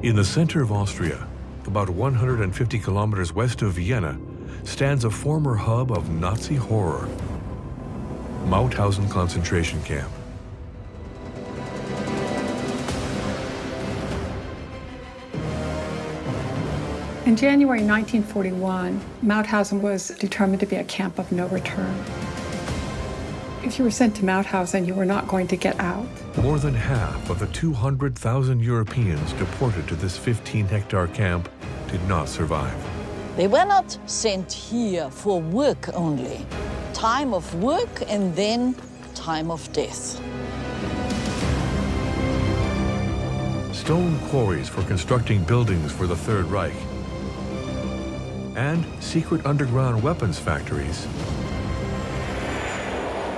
In the center of Austria, about 150 kilometers west of Vienna, stands a former hub of Nazi horror, Mauthausen concentration camp. In January 1941, Mauthausen was determined to be a camp of no return. If you were sent to Mauthausen, you were not going to get out. More than half of the 200,000 Europeans deported to this 15-hectare camp did not survive. They were not sent here for work only. Time of work and then time of death. Stone quarries for constructing buildings for the Third Reich, and secret underground weapons factories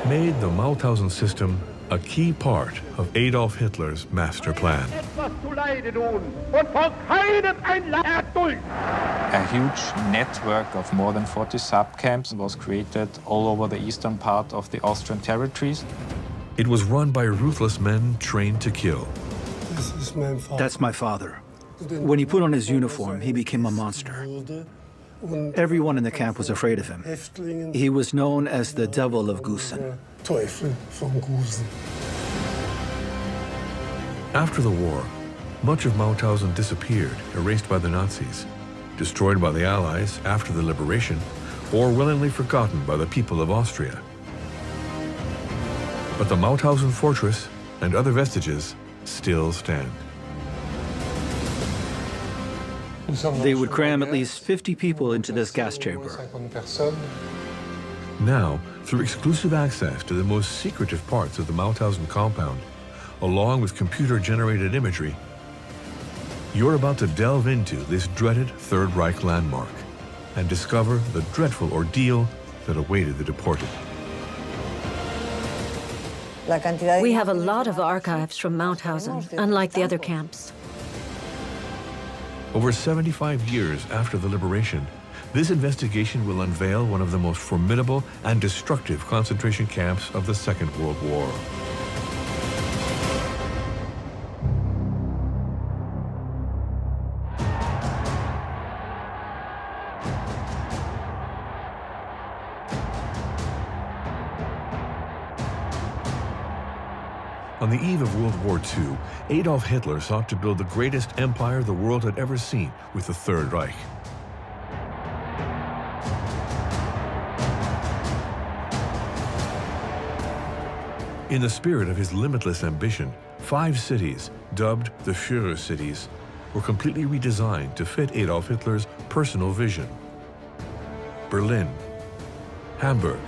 made the Mauthausen system a key part of Adolf Hitler's master plan. A huge network of more than 40 subcamps was created all over the eastern part of the Austrian territories. It was run by ruthless men trained to kill. That's my father. When he put on his uniform, he became a monster. Everyone in the camp was afraid of him. He was known as the Devil of Gusen. After the war, much of Mauthausen disappeared, erased by the Nazis, destroyed by the Allies after the liberation, or willingly forgotten by the people of Austria. But the Mauthausen fortress and other vestiges still stand. They would cram at least 50 people into this gas chamber. Now, through exclusive access to the most secretive parts of the Mauthausen compound, along with computer-generated imagery, you're about to delve into this dreaded Third Reich landmark and discover the dreadful ordeal that awaited the deported. We have a lot of archives from Mauthausen, unlike the other camps. Over 75 years after the liberation, this investigation will unveil one of the most formidable and destructive concentration camps of the Second World War. On the eve of World War II, Adolf Hitler sought to build the greatest empire the world had ever seen with the Third Reich. In the spirit of his limitless ambition, 5 cities, dubbed the Führer cities, were completely redesigned to fit Adolf Hitler's personal vision. Berlin, Hamburg,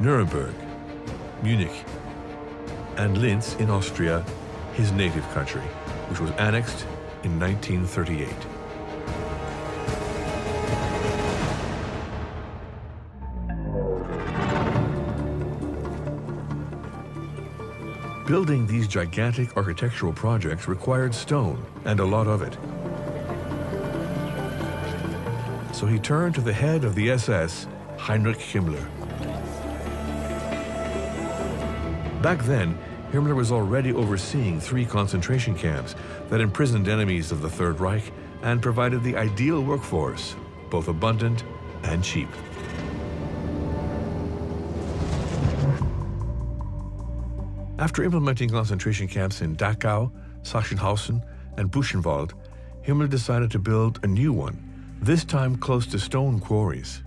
Nuremberg, Munich, and Linz in Austria, his native country, which was annexed in 1938. Building these gigantic architectural projects required stone, and a lot of it. So he turned to the head of the SS, Heinrich Himmler. Back then, Himmler was already overseeing 3 concentration camps that imprisoned enemies of the Third Reich and provided the ideal workforce, both abundant and cheap. After implementing concentration camps in Dachau, Sachsenhausen, and Buchenwald, Himmler decided to build a new one, this time close to stone quarries.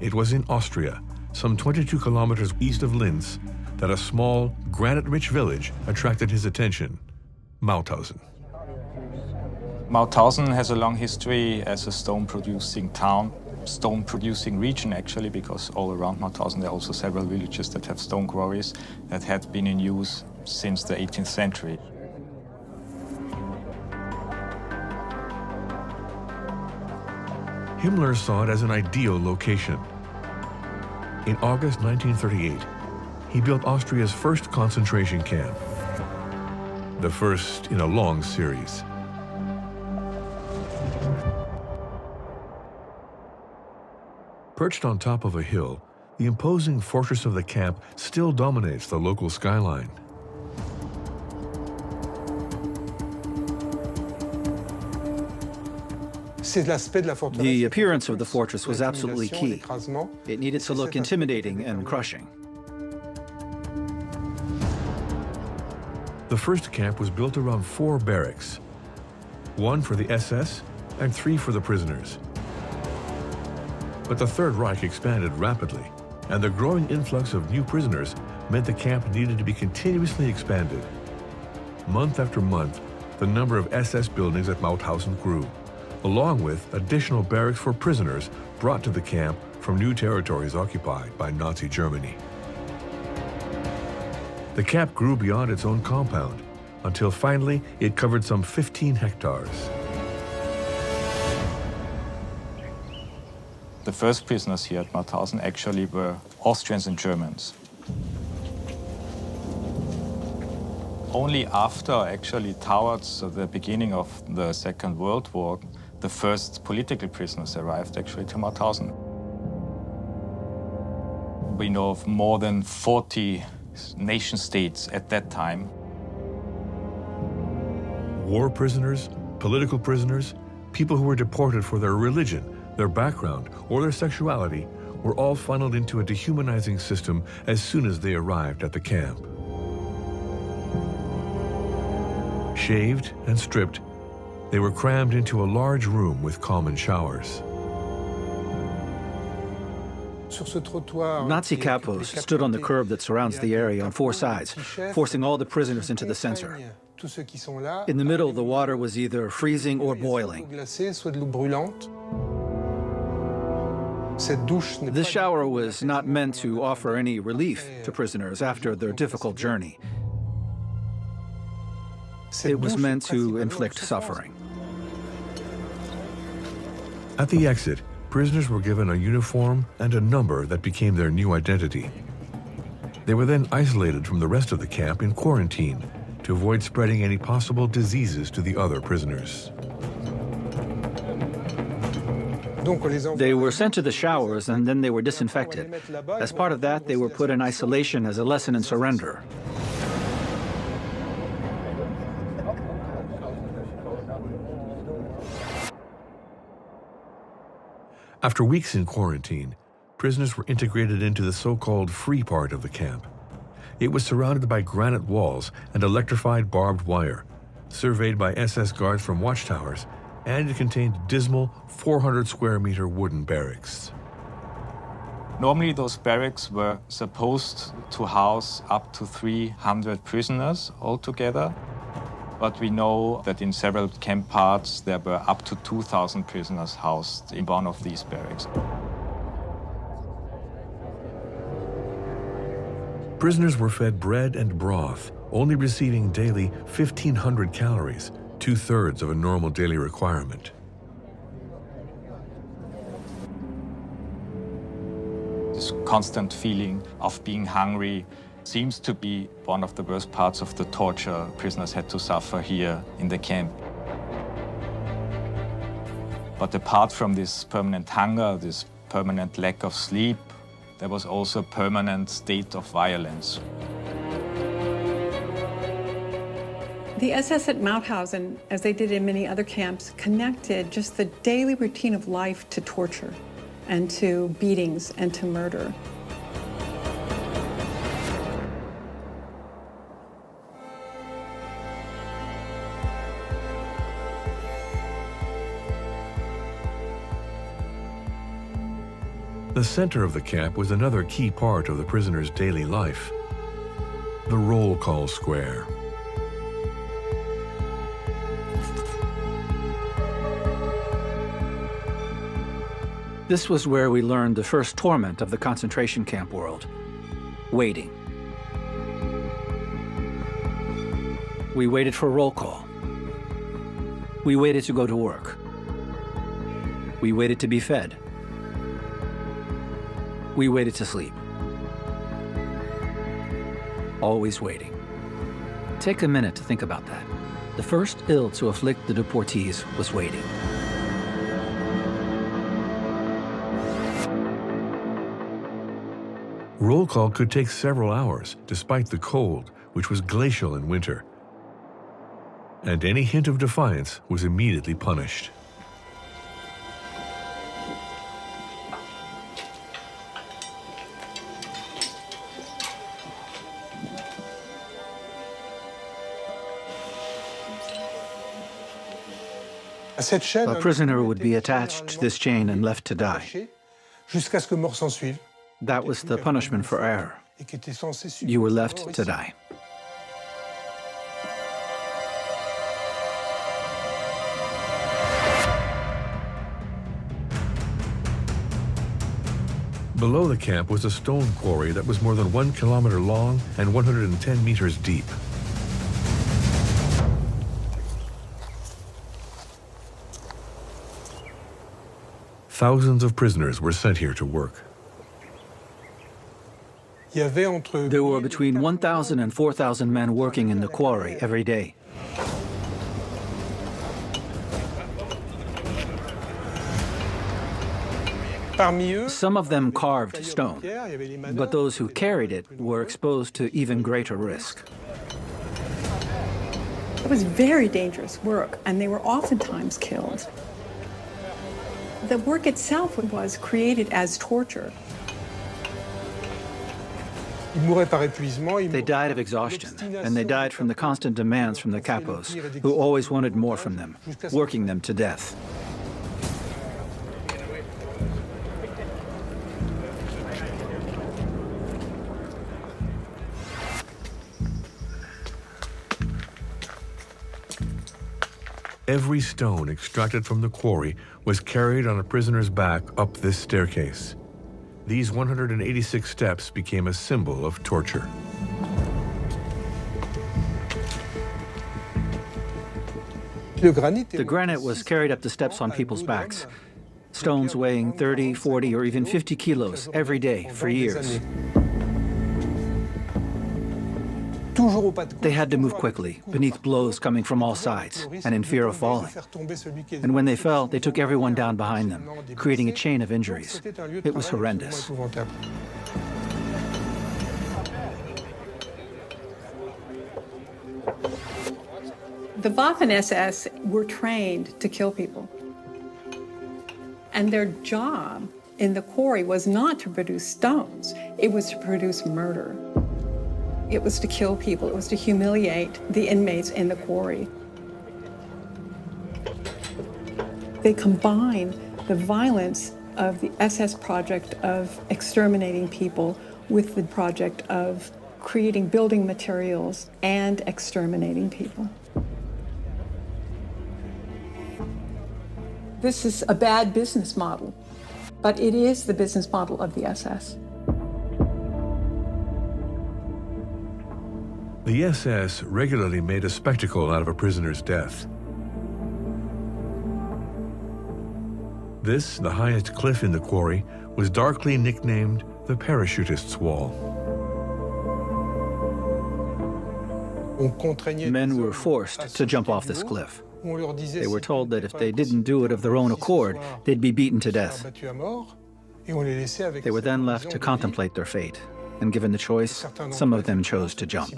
It was in Austria, some 22 kilometers east of Linz, that a small, granite-rich village attracted his attention, Mauthausen. Mauthausen has a long history as a stone-producing town, stone-producing region actually, because all around Mauthausen there are also several villages that have stone quarries that had been in use since the 18th century. Himmler saw it as an ideal location. In August 1938, he built Austria's first concentration camp, the first in a long series. Perched on top of a hill, the imposing fortress of the camp still dominates the local skyline. The appearance of the fortress was absolutely key. It needed to look intimidating and crushing. The first camp was built around 4 barracks, 1 for the SS and 3 for the prisoners. But the Third Reich expanded rapidly, and the growing influx of new prisoners meant the camp needed to be continuously expanded. Month after month, the number of SS buildings at Mauthausen grew, along with additional barracks for prisoners brought to the camp from new territories occupied by Nazi Germany. The camp grew beyond its own compound, until finally it covered some 15 hectares. The first prisoners here at Mauthausen actually were Austrians and Germans. Only after, actually towards the beginning of the Second World War, the first political prisoners arrived actually to Mauthausen. We know of more than 40 nation-states at that time. War prisoners, political prisoners, people who were deported for their religion, their background, or their sexuality were all funneled into a dehumanizing system as soon as they arrived at the camp. Shaved and stripped, they were crammed into a large room with common showers. Nazi capos stood on the curb that surrounds the area on 4 sides, forcing all the prisoners into the center. In the middle, the water was either freezing or boiling. This shower was not meant to offer any relief to prisoners after their difficult journey. It was meant to inflict suffering. At the exit, prisoners were given a uniform and a number that became their new identity. They were then isolated from the rest of the camp in quarantine to avoid spreading any possible diseases to the other prisoners. They were sent to the showers and then they were disinfected. As part of that, they were put in isolation as a lesson in surrender. After weeks in quarantine, prisoners were integrated into the so-called free part of the camp. It was surrounded by granite walls and electrified barbed wire, surveyed by SS guards from watchtowers, and it contained dismal 400-square-meter wooden barracks. Normally those barracks were supposed to house up to 300 prisoners altogether. But we know that in several camp parts there were up to 2,000 prisoners housed in one of these barracks. Prisoners were fed bread and broth, only receiving daily 1,500 calories, 2/3 of a normal daily requirement. This constant feeling of being hungry seems to be one of the worst parts of the torture prisoners had to suffer here in the camp. But apart from this permanent hunger, this permanent lack of sleep, there was also a permanent state of violence. The SS at Mauthausen, as they did in many other camps, connected just the daily routine of life to torture and to beatings and to murder. The center of the camp was another key part of the prisoners' daily life, the roll call square. This was where we learned the first torment of the concentration camp world: waiting. We waited for roll call. We waited to go to work. We waited to be fed. We waited to sleep. Always waiting. Take a minute to think about that. The first ill to afflict the deportees was waiting. Roll call could take several hours, despite the cold, which was glacial in winter. And any hint of defiance was immediately punished. A prisoner would be attached to this chain and left to die. That was the punishment for error. You were left to die. Below the camp was a stone quarry that was more than 1 kilometer long and 110 meters deep. Thousands of prisoners were sent here to work. There were between 1,000 and 4,000 men working in the quarry every day. Some of them carved stone, but those who carried it were exposed to even greater risk. It was very dangerous work, and they were oftentimes killed. The work itself was created as torture. They died of exhaustion, and they died from the constant demands from the capos, who always wanted more from them, working them to death. Every stone extracted from the quarry was carried on a prisoner's back up this staircase. These 186 steps became a symbol of torture. The granite was carried up the steps on people's backs. Stones weighing 30, 40, or even 50 kilos every day for years. They had to move quickly, beneath blows coming from all sides, and in fear of falling. And when they fell, they took everyone down behind them, creating a chain of injuries. It was horrendous. The Waffen-SS were trained to kill people. And their job in the quarry was not to produce stones, it was to produce murder. It was to kill people. It was to humiliate the inmates in the quarry. They combine the violence of the SS project of exterminating people with the project of creating building materials and exterminating people. This is a bad business model, but it is the business model of the SS. The SS regularly made a spectacle out of a prisoner's death. This, the highest cliff in the quarry, was darkly nicknamed the Parachutist's Wall. Men were forced to jump off this cliff. They were told that if they didn't do it of their own accord, they'd be beaten to death. They were then left to contemplate their fate. And given the choice, some of them chose to jump.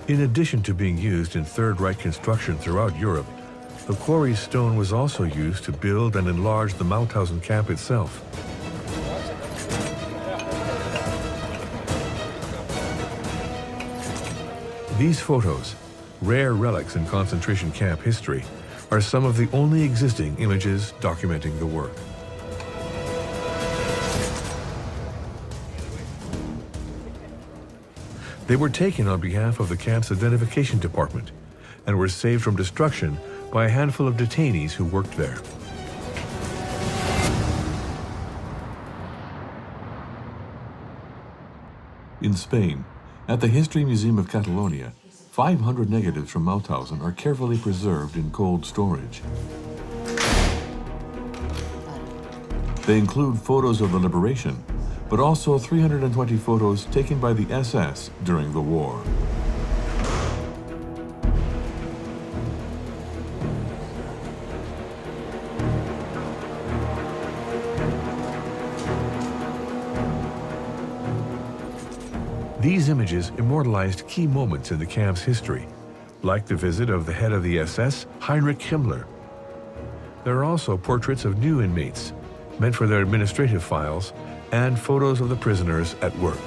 In addition to being used in Third Reich construction throughout Europe, the quarry stone was also used to build and enlarge the Mauthausen camp itself. These photos, rare relics in concentration camp history, are some of the only existing images documenting the work. They were taken on behalf of the camp's identification department and were saved from destruction by a handful of detainees who worked there. In Spain, at the History Museum of Catalonia, 500 negatives from Mauthausen are carefully preserved in cold storage. They include photos of the liberation, but also 320 photos taken by the SS during the war. These images immortalized key moments in the camp's history, like the visit of the head of the SS, Heinrich Himmler. There are also portraits of new inmates, meant for their administrative files, and photos of the prisoners at work.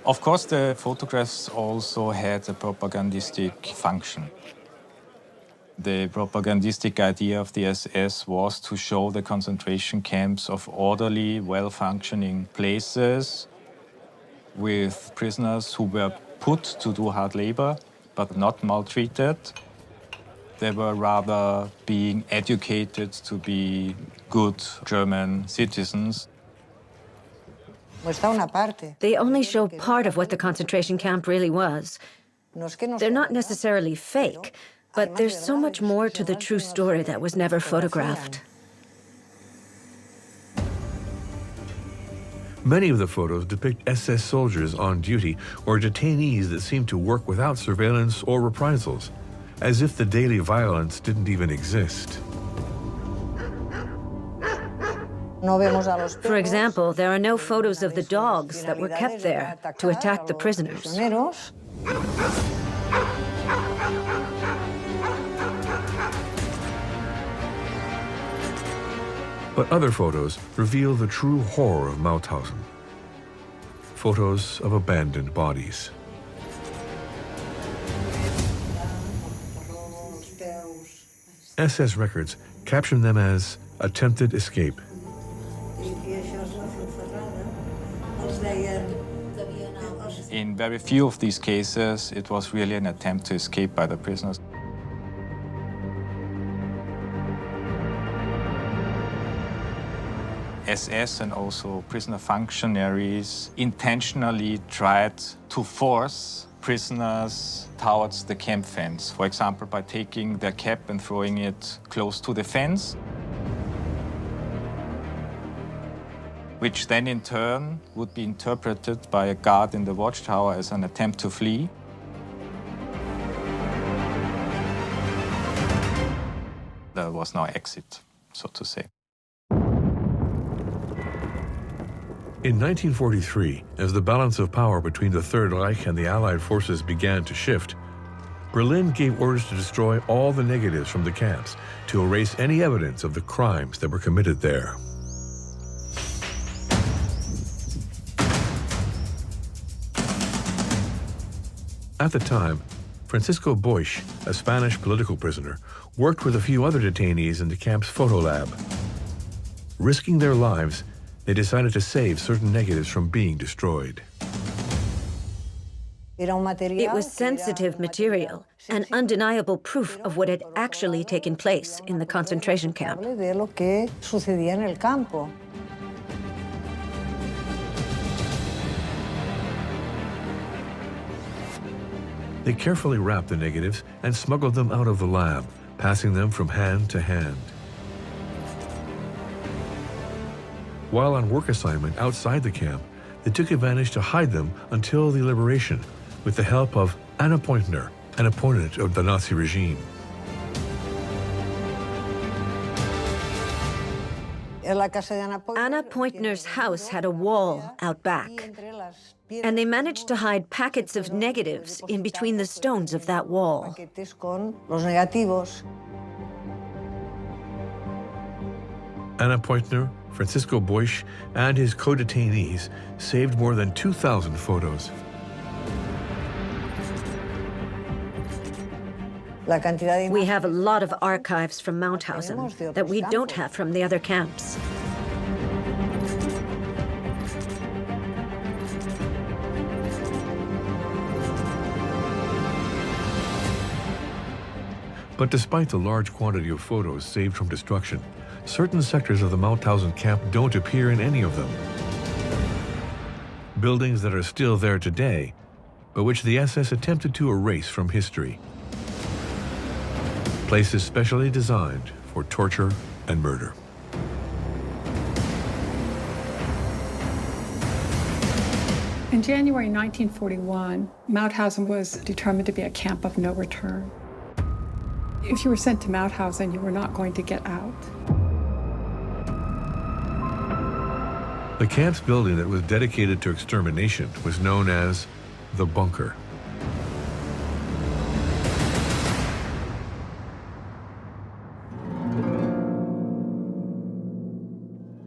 Of course, the photographs also had a propagandistic function. The propagandistic idea of the SS was to show the concentration camps of orderly, well-functioning places with prisoners who were put to do hard labor, but not maltreated. They were rather being educated to be good German citizens. They only show part of what the concentration camp really was. They're not necessarily fake, but there's so much more to the true story that was never photographed. Many of the photos depict SS soldiers on duty or detainees that seem to work without surveillance or reprisals, as if the daily violence didn't even exist. For example, there are no photos of the dogs that were kept there to attack the prisoners. But other photos reveal the true horror of Mauthausen. Photos of abandoned bodies. SS records caption them as attempted escape. In very few of these cases, it was really an attempt to escape by the prisoners. SS and also prisoner functionaries intentionally tried to force prisoners towards the camp fence, for example, by taking their cap and throwing it close to the fence, which then in turn would be interpreted by a guard in the watchtower as an attempt to flee. There was no exit, so to say. In 1943, as the balance of power between the Third Reich and the Allied forces began to shift, Berlin gave orders to destroy all the negatives from the camps, to erase any evidence of the crimes that were committed there. At the time, Francisco Boix, a Spanish political prisoner, worked with a few other detainees in the camp's photo lab. Risking their lives, they decided to save certain negatives from being destroyed. It was sensitive material, and undeniable proof of what had actually taken place in the concentration camp. They carefully wrapped the negatives and smuggled them out of the lab, passing them from hand to hand. While on work assignment outside the camp, they took advantage to hide them until the liberation, with the help of Anna Pointner, an opponent of the Nazi regime. Anna Pointner's house had a wall out back, and they managed to hide packets of negatives in between the stones of that wall. Anna Pointner, Francisco Boix, and his co-detainees saved more than 2,000 photos. We have a lot of archives from Mauthausen that we don't have from the other camps. But despite the large quantity of photos saved from destruction, certain sectors of the Mauthausen camp don't appear in any of them. Buildings that are still there today, but which the SS attempted to erase from history. Places specially designed for torture and murder. In January 1941, Mauthausen was determined to be a camp of no return. If you were sent to Mauthausen, you were not going to get out. The camp's building that was dedicated to extermination was known as the bunker.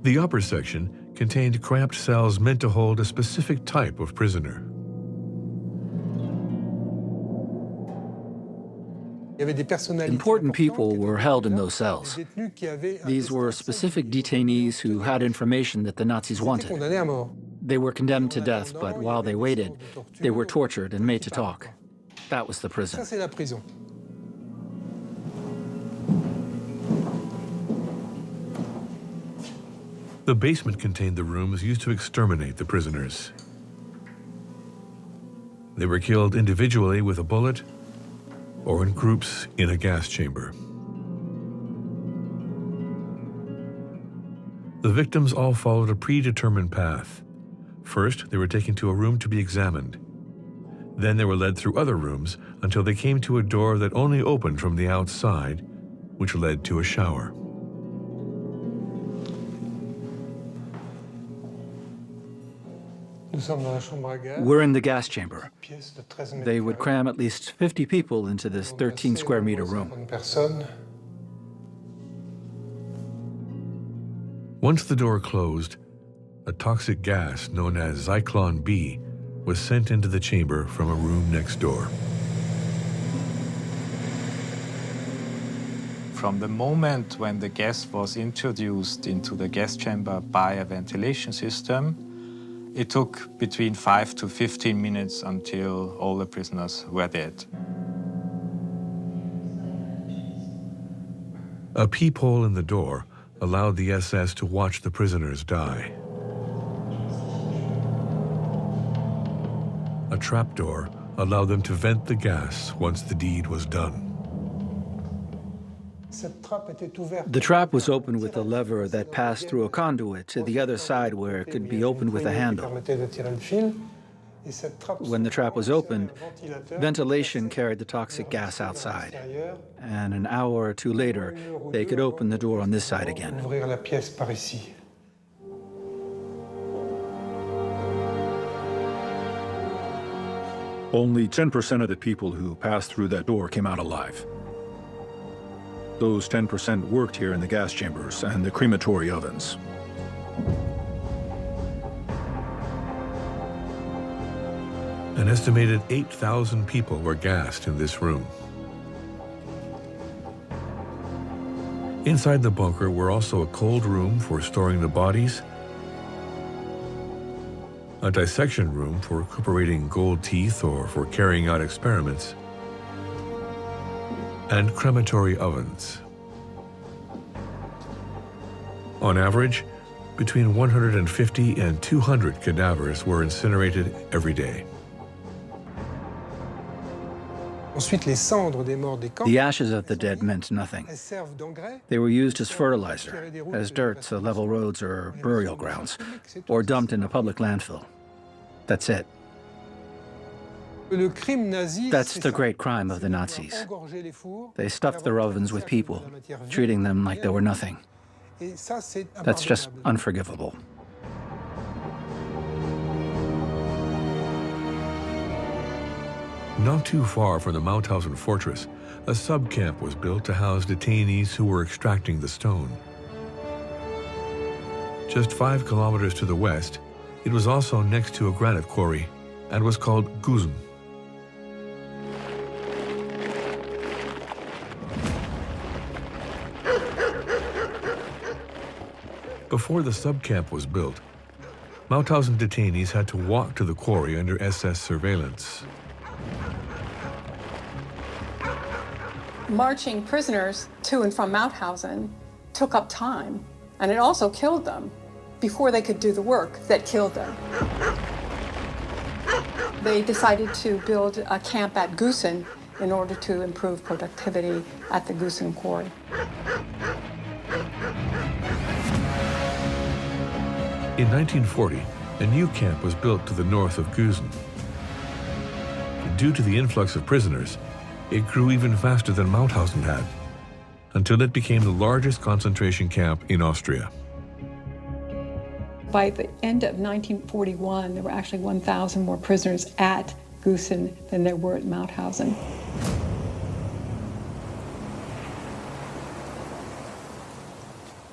The upper section contained cramped cells meant to hold a specific type of prisoner. Important people were held in those cells. These were specific detainees who had information that the Nazis wanted. They were condemned to death, but while they waited, they were tortured and made to talk. That was the prison. The basement contained the rooms used to exterminate the prisoners. They were killed individually with a bullet or in groups in a gas chamber. The victims all followed a predetermined path. First, they were taken to a room to be examined. Then they were led through other rooms until they came to a door that only opened from the outside, which led to a shower. We're in the gas chamber. They would cram at least 50 people into this 13 square meter room. Once the door closed, a toxic gas known as Zyklon B was sent into the chamber from a room next door. From the moment when the gas was introduced into the gas chamber by a ventilation system, it took between 5 to 15 minutes until all the prisoners were dead. A peephole in the door allowed the SS to watch the prisoners die. A trapdoor allowed them to vent the gas once the deed was done. The trap was opened with a lever that passed through a conduit to the other side where it could be opened with a handle. When the trap was opened, ventilation carried the toxic gas outside. And an hour or two later, they could open the door on this side again. Only 10% of the people who passed through that door came out alive. Those 10% worked here in the gas chambers and the crematory ovens. An estimated 8,000 people were gassed in this room. Inside the bunker were also a cold room for storing the bodies, a dissection room for recuperating gold teeth or for carrying out experiments, and crematory ovens. On average, between 150 and 200 cadavers were incinerated every day. The ashes of the dead meant nothing. They were used as fertilizer, as dirt to level roads or burial grounds, or dumped in a public landfill. That's it. That's the great crime of the Nazis. They stuffed their ovens with people, treating them like they were nothing. That's just unforgivable. Not too far from the Mauthausen fortress, a subcamp was built to house detainees who were extracting the stone. Just 5 kilometers to the west, it was also next to a granite quarry and was called Gusen. Before the subcamp was built, Mauthausen detainees had to walk to the quarry under SS surveillance. Marching prisoners to and from Mauthausen took up time, and it also killed them before they could do the work that killed them. They decided to build a camp at Gusen in order to improve productivity at the Gusen quarry. In 1940, a new camp was built to the north of Gusen. Due to the influx of prisoners, it grew even faster than Mauthausen had, until it became the largest concentration camp in Austria. By the end of 1941, there were actually 1,000 more prisoners at Gusen than there were at Mauthausen.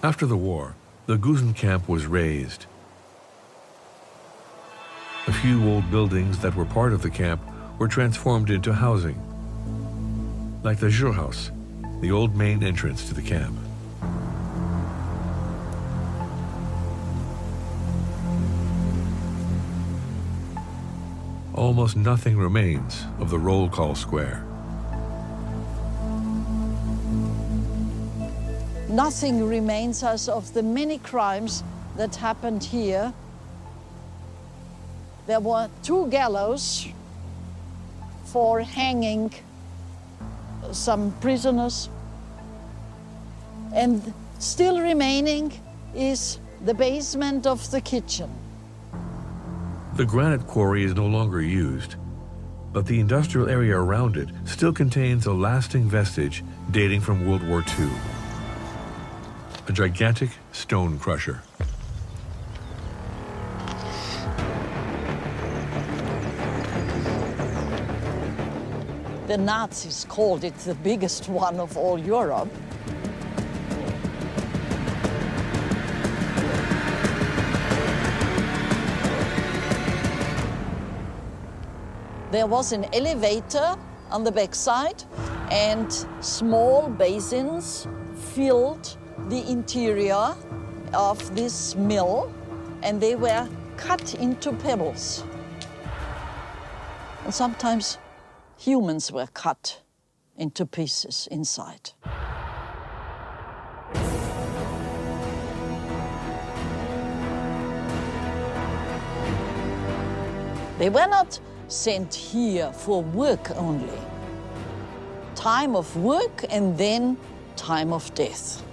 After the war, the Gusen camp was razed. A few old buildings that were part of the camp were transformed into housing, like the Jurhaus, the old main entrance to the camp. Almost nothing remains of the roll call square. Nothing remains as of the many crimes that happened here. There were 2 gallows for hanging some prisoners. And still remaining is the basement of the kitchen. The granite quarry is no longer used, but the industrial area around it still contains a lasting vestige dating from World War II. A gigantic stone crusher. The Nazis called it the biggest one of all Europe. There was an elevator on the backside, and small basins filled the interior of this mill, and they were cut into pebbles. And sometimes humans were cut into pieces inside. They were not sent here for work only. Time of work and then time of death.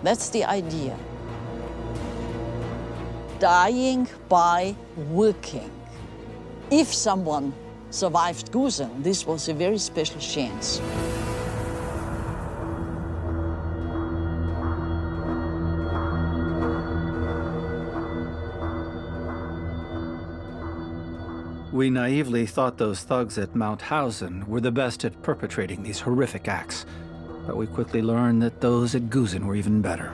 That's the idea. Dying by working. If someone survived Gusen, this was a very special chance. We naively thought those thugs at Mauthausen were the best at perpetrating these horrific acts, but we quickly learned that those at Gusen were even better.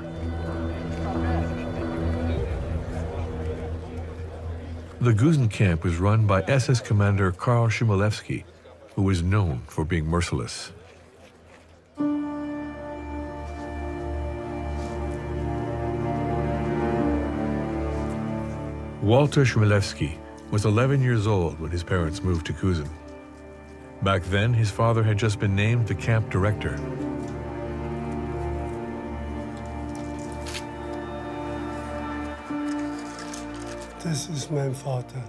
The Gusen camp was run by SS Commander Karl Chmielewski, who was known for being merciless. Walter Chmielewski was 11 years old when his parents moved to Gusen. Back then, his father had just been named the camp director.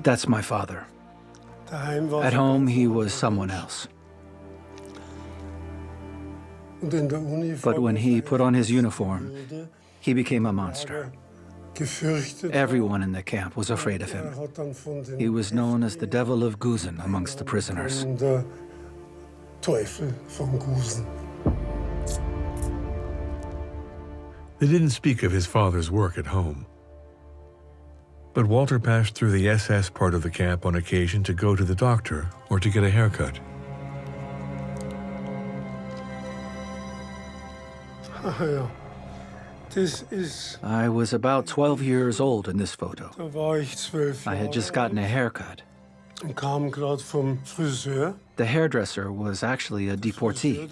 That's my father. At home, he was someone else. But when he put on his uniform, he became a monster. Everyone in the camp was afraid of him. He was known as the Devil of Gusen amongst the prisoners. They didn't speak of his father's work at home. But Walter passed through the SS part of the camp on occasion to go to the doctor or to get a haircut. I was about 12 years old in this photo. I had just gotten a haircut. The hairdresser was actually a deportee.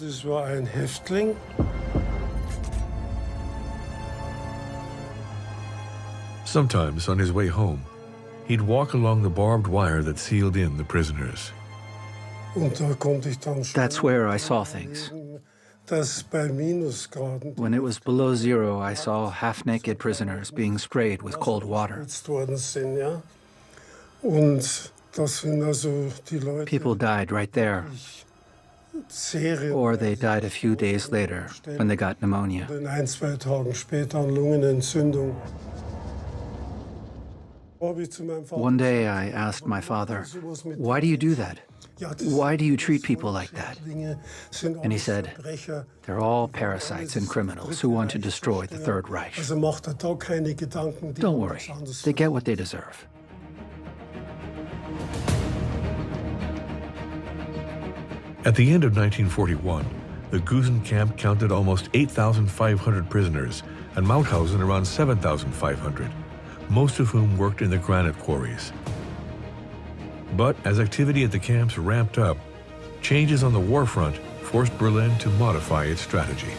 Sometimes, on his way home, he'd walk along the barbed wire that sealed in the prisoners. That's where I saw things. When it was below zero, I saw half-naked prisoners being sprayed with cold water. People died right there, or they died a few days later when they got pneumonia. One day I asked my father, "Why do you do that? Why do you treat people like that?" And he said, "They're all parasites and criminals who want to destroy the Third Reich. Don't worry, they get what they deserve." At the end of 1941, the Gusen camp counted almost 8,500 prisoners, and Mauthausen around 7,500, most of whom worked in the granite quarries. But as activity at the camps ramped up, changes on the war front forced Berlin to modify its strategy.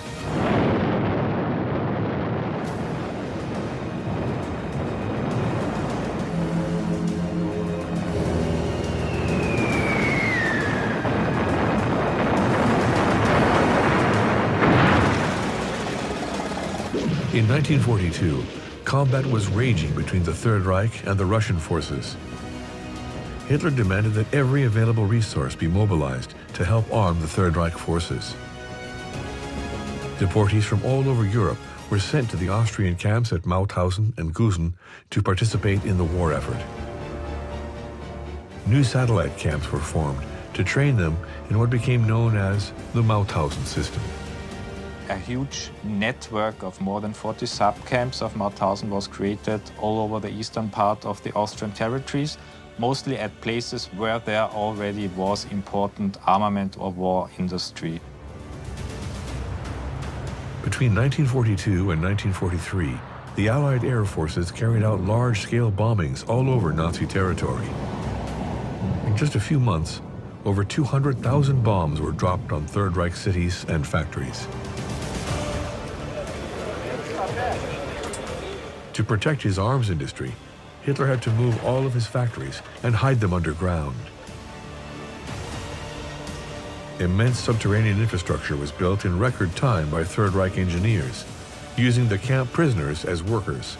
In 1942, combat was raging between the Third Reich and the Russian forces. Hitler demanded that every available resource be mobilized to help arm the Third Reich forces. Deportees from all over Europe were sent to the Austrian camps at Mauthausen and Gusen to participate in the war effort. New satellite camps were formed to train them in what became known as the Mauthausen system. A huge network of more than 40 subcamps of Mauthausen was created all over the eastern part of the Austrian territories, mostly at places where there already was important armament or war industry. Between 1942 and 1943, the Allied air forces carried out large-scale bombings all over Nazi territory. In just a few months, over 200,000 bombs were dropped on Third Reich cities and factories. To protect his arms industry, Hitler had to move all of his factories and hide them underground. Immense subterranean infrastructure was built in record time by Third Reich engineers, using the camp prisoners as workers,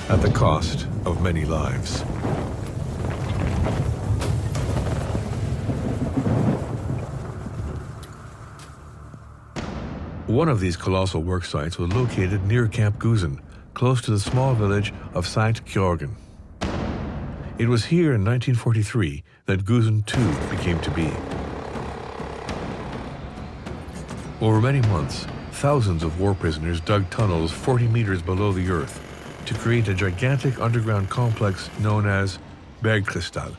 at the cost of many lives. One of these colossal work sites was located near Camp Gusen, close to the small village of St. Georgen. It was here in 1943 that Gusen II became to be. Over many months, thousands of war prisoners dug tunnels 40 meters below the earth to create a gigantic underground complex known as Bergkristall.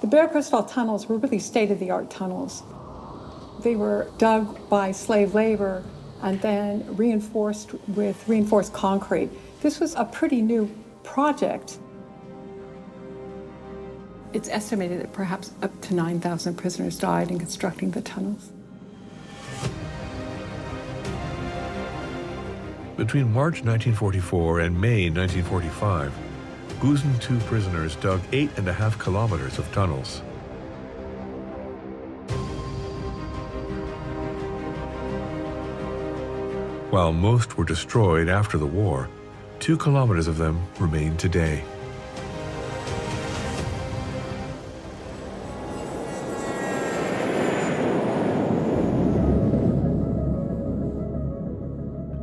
The Bergkristall tunnels were really state-of-the-art tunnels. They were dug by slave labor and then reinforced with reinforced concrete. This was a pretty new project. It's estimated that perhaps up to 9,000 prisoners died in constructing the tunnels. Between March 1944 and May 1945, Gusen II prisoners dug 8.5 kilometers of tunnels. While most were destroyed after the war, 2 kilometers of them remain today.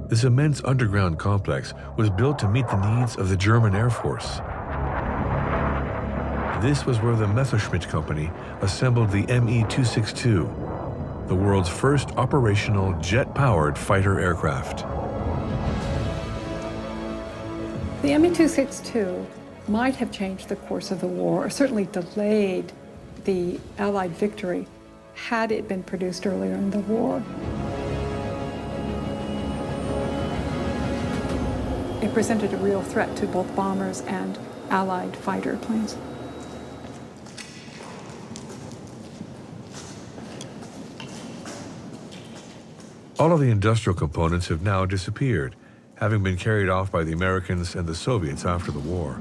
This immense underground complex was built to meet the needs of the German Air Force. This was where the Messerschmitt Company assembled the Me-262, the world's first operational jet-powered fighter aircraft. The Me-262 might have changed the course of the war, or certainly delayed the Allied victory, had it been produced earlier in the war. It presented a real threat to both bombers and Allied fighter planes. All of the industrial components have now disappeared, having been carried off by the Americans and the Soviets after the war.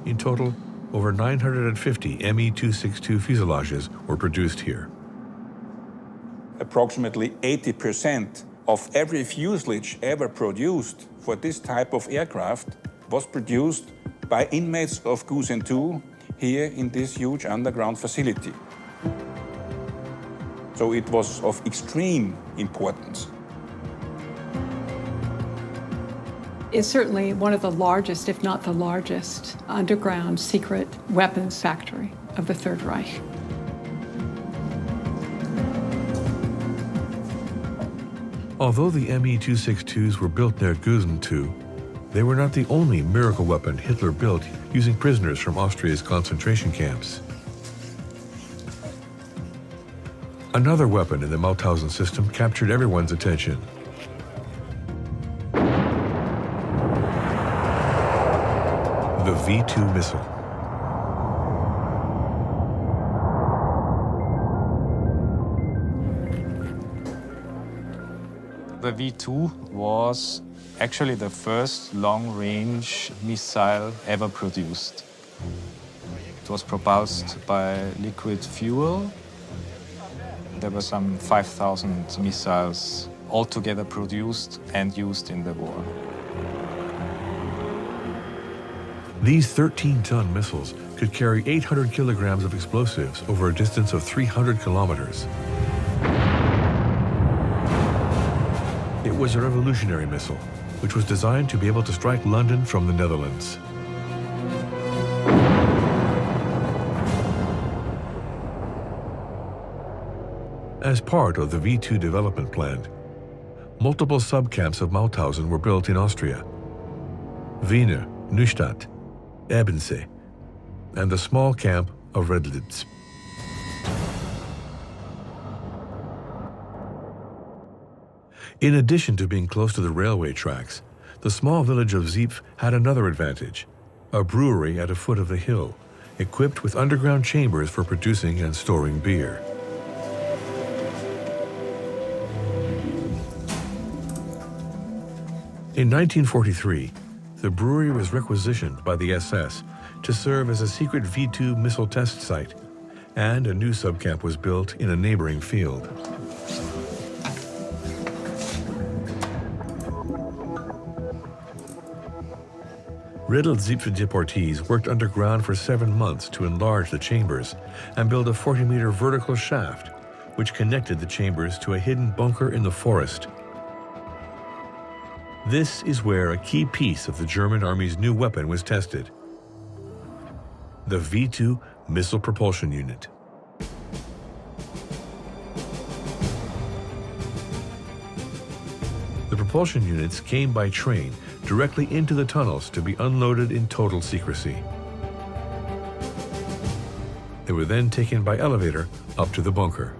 In total, over 950 Me-262 fuselages were produced here. Approximately 80% of every fuselage ever produced for this type of aircraft was produced by inmates of Gusen II here in this huge underground facility. So it was of extreme importance. It's certainly one of the largest, if not the largest, underground secret weapons factory of the Third Reich. Although the Me-262s were built near Gusen too, they were not the only miracle weapon Hitler built using prisoners from Austria's concentration camps. Another weapon in the Mauthausen system captured everyone's attention. The V2 missile. The V2 was actually the first long-range missile ever produced. It was propulsed by liquid fuel. There were some 5,000 missiles altogether produced and used in the war. These 13-ton missiles could carry 800 kilograms of explosives over a distance of 300 kilometers. It was a revolutionary missile, which was designed to be able to strike London from the Netherlands. As part of the V2 development plan, multiple subcamps of Mauthausen were built in Austria. Vienna, Neustadt, Ebensee, and the small camp of Redlitz. In addition to being close to the railway tracks, the small village of Siepf had another advantage, a brewery at the foot of the hill, equipped with underground chambers for producing and storing beer. In 1943, the brewery was requisitioned by the SS to serve as a secret V2 missile test site, and a new subcamp was built in a neighboring field. Riddled Siepfer deportees worked underground for 7 months to enlarge the chambers and build a 40-meter vertical shaft, which connected the chambers to a hidden bunker in the forest. This is where a key piece of the German Army's new weapon was tested: the V2 missile propulsion unit. The propulsion units came by train directly into the tunnels to be unloaded in total secrecy. They were then taken by elevator up to the bunker.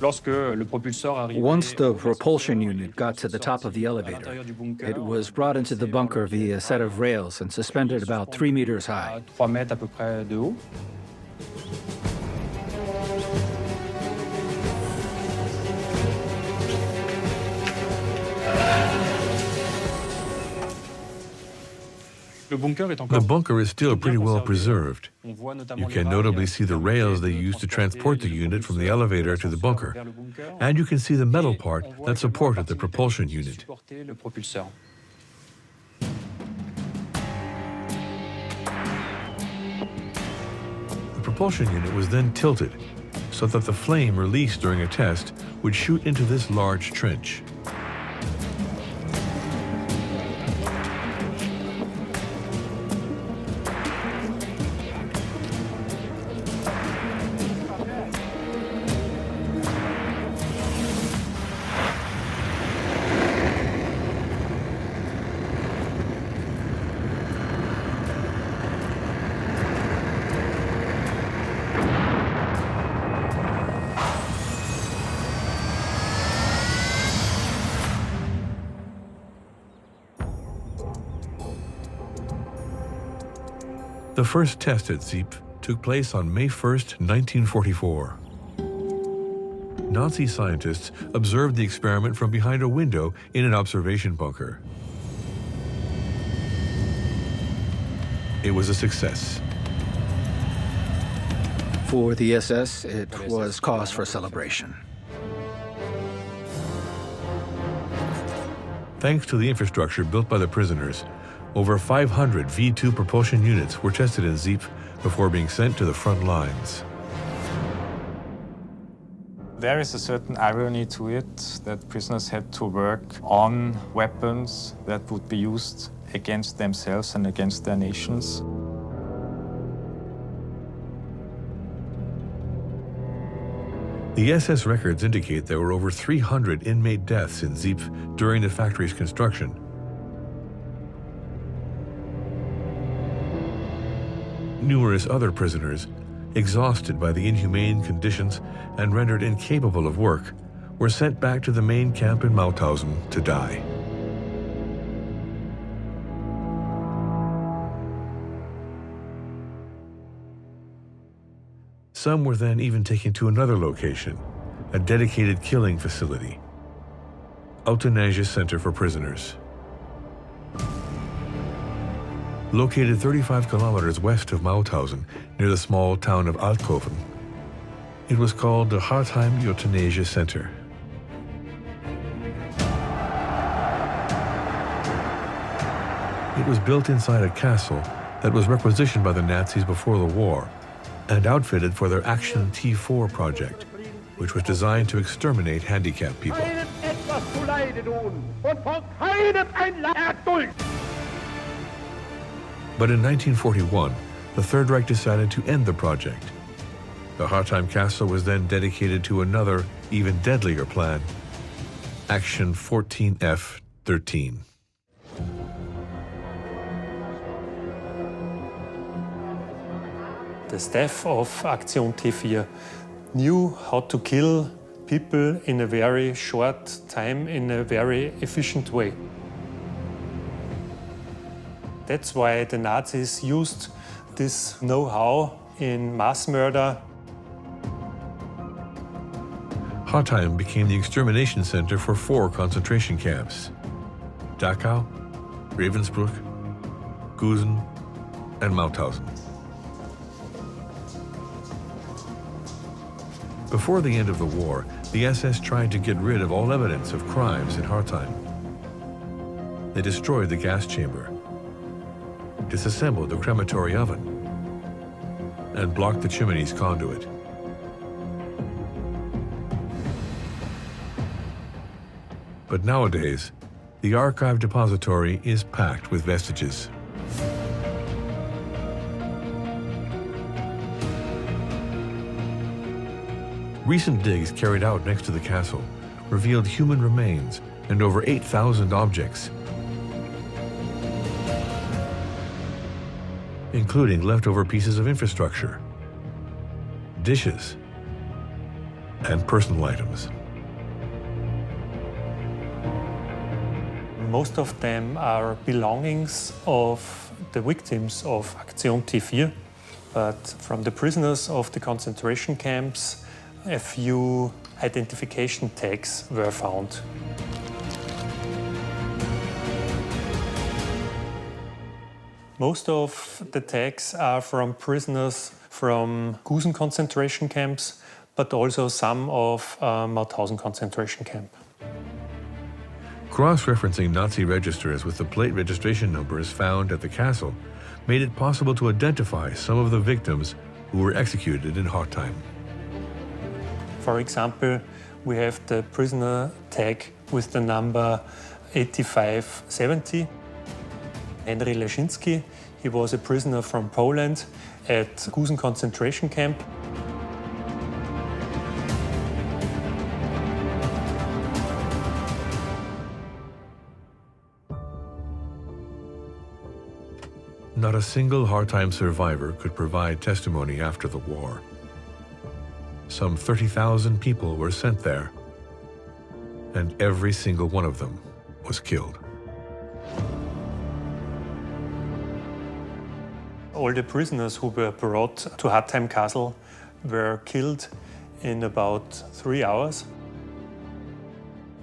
Once the propulsion unit got to the top of the elevator, it was brought into the bunker via a set of rails and suspended about 3 meters high. The bunker is still pretty well preserved. You can notably see the rails they used to transport the unit from the elevator to the bunker, and you can see the metal part that supported the propulsion unit. The propulsion unit was then tilted so that the flame released during a test would shoot into this large trench. The first test at Siepf took place on May 1st, 1944. Nazi scientists observed the experiment from behind a window in an observation bunker. It was a success. For the SS, it was cause for celebration. Thanks to the infrastructure built by the prisoners, over 500 V2 propulsion units were tested in Siepf before being sent to the front lines. There is a certain irony to it that prisoners had to work on weapons that would be used against themselves and against their nations. The SS records indicate there were over 300 inmate deaths in Siepf during the factory's construction. Numerous other prisoners, exhausted by the inhumane conditions and rendered incapable of work, were sent back to the main camp in Mauthausen to die. Some were then even taken to another location, a dedicated killing facility, Euthanasia Center for Prisoners. Located 35 kilometers west of Mauthausen, near the small town of Altkofen, it was called the Hartheim Euthanasia Center. It was built inside a castle that was requisitioned by the Nazis before the war and outfitted for their Action T4 project, which was designed to exterminate handicapped people. But in 1941, the Third Reich decided to end the project. The Hartheim Castle was then dedicated to another, even deadlier plan, Action 14F-13. The staff of Aktion T4 knew how to kill people in a very short time, in a very efficient way. That's why the Nazis used this know-how in mass murder. Hartheim became the extermination center for 4 concentration camps: Dachau, Ravensbrück, Gusen, and Mauthausen. Before the end of the war, the SS tried to get rid of all evidence of crimes in Hartheim. They destroyed the gas chamber, disassembled the crematory oven, and blocked the chimney's conduit. But nowadays, the archive depository is packed with vestiges. Recent digs carried out next to the castle revealed human remains and over 8,000 objects, including leftover pieces of infrastructure, dishes, and personal items. Most of them are belongings of the victims of Aktion T4, but from the prisoners of the concentration camps, a few identification tags were found. Most of the tags are from prisoners from Gusen concentration camps, but also some of Mauthausen concentration camp. Cross-referencing Nazi registers with the plate registration numbers found at the castle made it possible to identify some of the victims who were executed in Hartheim. For example, we have the prisoner tag with the number 8570. Henry Leszinski, he was a prisoner from Poland at Gusen concentration camp. Not a single Hartheim survivor could provide testimony after the war. Some 30,000 people were sent there, and every single one of them was killed. All the prisoners who were brought to Hartheim Castle were killed in about 3 hours.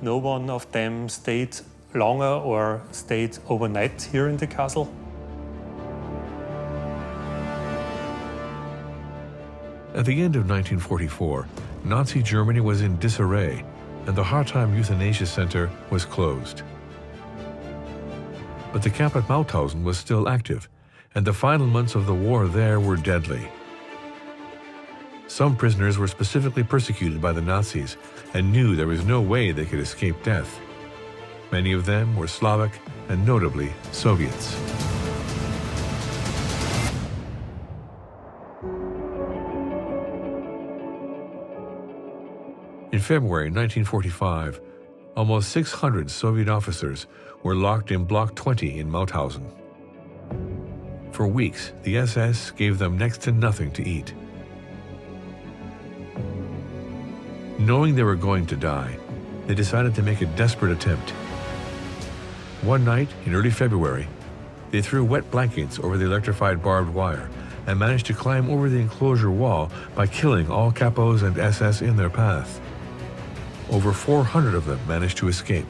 No one of them stayed longer or stayed overnight here in the castle. At the end of 1944, Nazi Germany was in disarray, and the Hartheim Euthanasia Center was closed. But the camp at Mauthausen was still active, and the final months of the war there were deadly. Some prisoners were specifically persecuted by the Nazis and knew there was no way they could escape death. Many of them were Slavic and notably Soviets. February 1945, almost 600 Soviet officers were locked in Block 20 in Mauthausen. For weeks, the SS gave them next to nothing to eat. Knowing they were going to die, they decided to make a desperate attempt. One night in early February, they threw wet blankets over the electrified barbed wire and managed to climb over the enclosure wall by killing all capos and SS in their path. Over 400 of them managed to escape.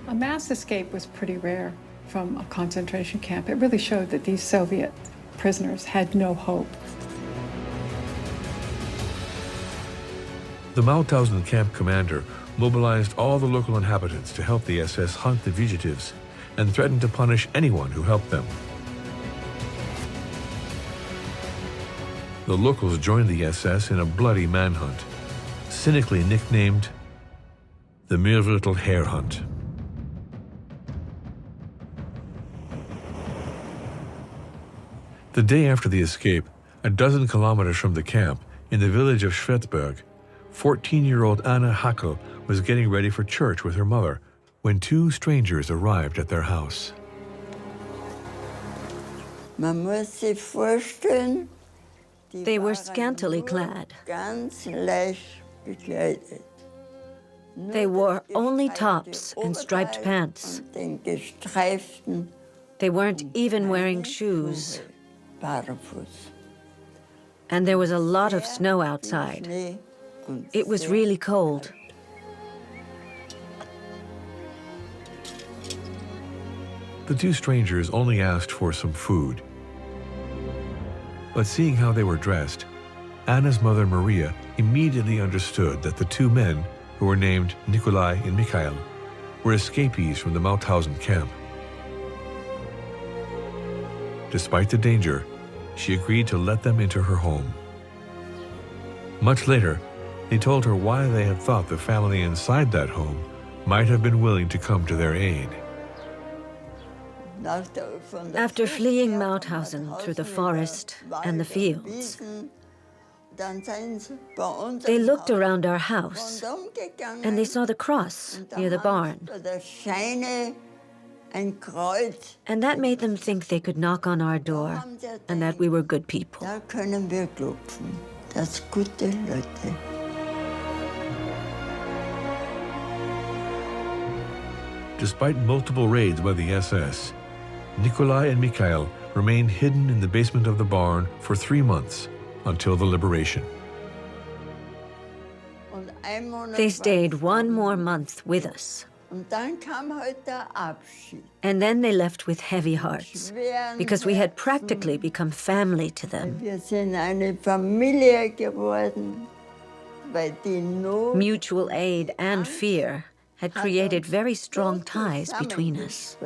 A mass escape was pretty rare from a concentration camp. It really showed that these Soviet prisoners had no hope. The Mauthausen camp commander mobilized all the local inhabitants to help the SS hunt the fugitives and threatened to punish anyone who helped them. The locals joined the SS in a bloody manhunt, cynically nicknamed the Meerviertel Hare Hunt. The day after the escape, a dozen kilometers from the camp, in the village of Schwetzberg, 14-year-old Anna Hackel was getting ready for church with her mother when two strangers arrived at their house. They were scantily clad. They wore only tops and striped pants. They weren't even wearing shoes. And there was a lot of snow outside. It was really cold. The two strangers only asked for some food. But seeing how they were dressed, Anna's mother Maria immediately understood that the two men, who were named Nikolai and Mikhail, were escapees from the Mauthausen camp. Despite the danger, she agreed to let them into her home. Much later, they told her why they had thought the family inside that home might have been willing to come to their aid. After fleeing Mauthausen through the forest and the fields, they looked around our house and they saw the cross near the barn. And that made them think they could knock on our door and that we were good people. Despite multiple raids by the SS, Nikolai and Mikhail remained hidden in the basement of the barn for 3 months until the liberation. They stayed 1 more month with us. And then they left with heavy hearts, because we had practically become family to them. Mutual aid and fear had created very strong ties between us.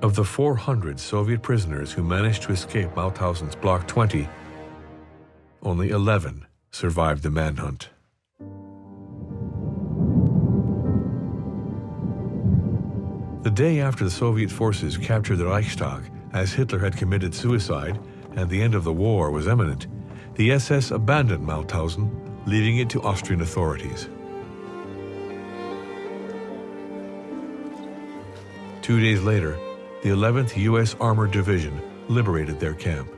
Of the 400 Soviet prisoners who managed to escape Mauthausen's Block 20, only 11 survived the manhunt. The day after the Soviet forces captured the Reichstag, as Hitler had committed suicide and the end of the war was imminent, the SS abandoned Mauthausen, leaving it to Austrian authorities. 2 days later, the 11th U.S. Armored Division liberated their camp.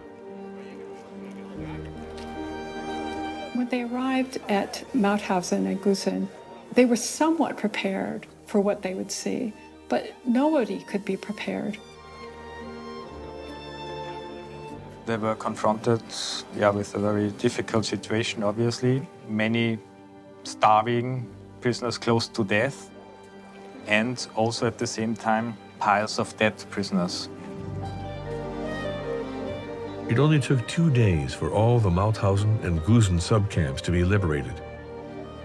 When they arrived at Mauthausen and Gusen, they were somewhat prepared for what they would see, but nobody could be prepared. They were confronted with a very difficult situation, obviously. Many starving, prisoners close to death, and also at the same time, piles of dead prisoners. It only took 2 days for all the Mauthausen and Gusen subcamps to be liberated,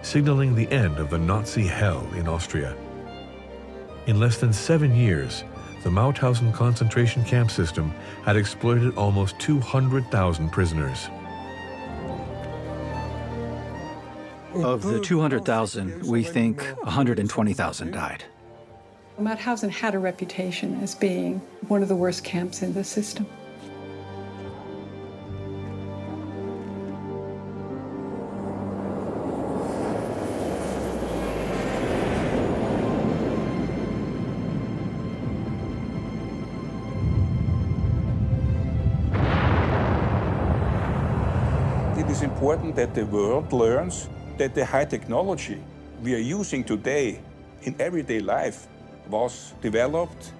signaling the end of the Nazi hell in Austria. In less than 7 years, the Mauthausen concentration camp system had exploited almost 200,000 prisoners. Of the 200,000, we think 120,000 died. Mauthausen had a reputation as being one of the worst camps in the system. It's important that the world learns that the high technology we are using today in everyday life was developed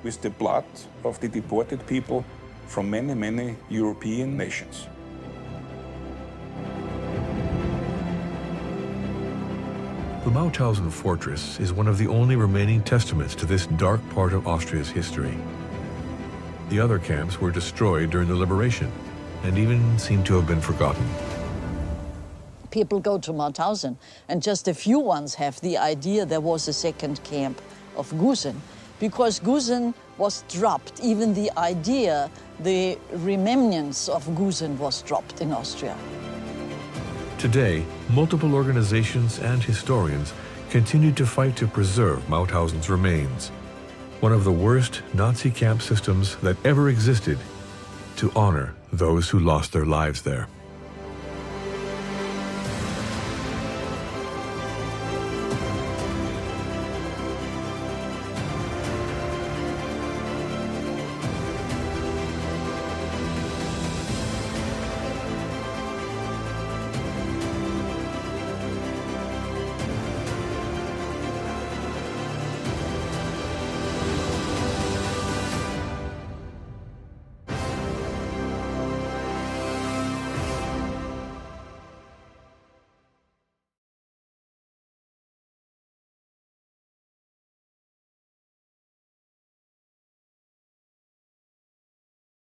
with the blood of the deported people from many, many European nations. The Mauthausen fortress is one of the only remaining testaments to this dark part of Austria's history. The other camps were destroyed during the liberation and even seem to have been forgotten. People go to Mauthausen, and just a few ones have the idea there was a second camp of Gusen, because Gusen was dropped. Even the idea, the remnants of Gusen was dropped in Austria. Today, multiple organizations and historians continue to fight to preserve Mauthausen's remains, one of the worst Nazi camp systems that ever existed, to honor those who lost their lives there.